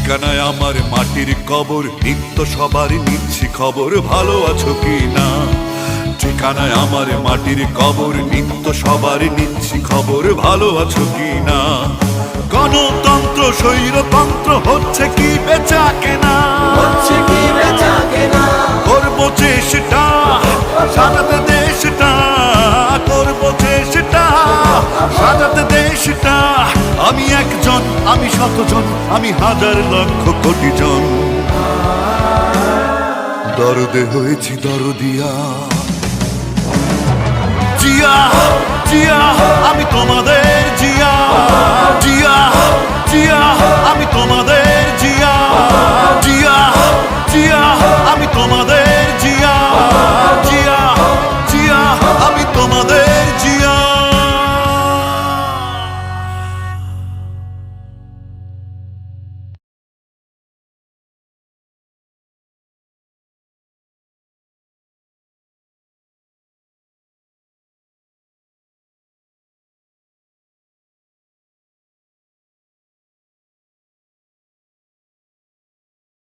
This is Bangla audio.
ঠিকানায় আমার মাটির কবর, নিত্য সবার নিচ্ছি খবর, ভালো আছো কি না। ঠিকানায় আমার মাটির কবর, নিত্য সবার নিচ্ছি খবর, ভালো আছো কি না। গণতন্ত্র স্বৈরতন্ত্র হচ্ছে কি বেচা কেনা, করবো চেষ্টা সাজাতে দেশটা, করবো চেষ্টা সাজাতে দেশটা। আমি একজন, আমি শতজন, আমি হাজার লক্ষ কোটি জন, দরদে হয়েছি দরদিয়া। জিয়া জিয়া আমি তোমাদের জিয়া, জিয়া জিয়া আমি তোমাদের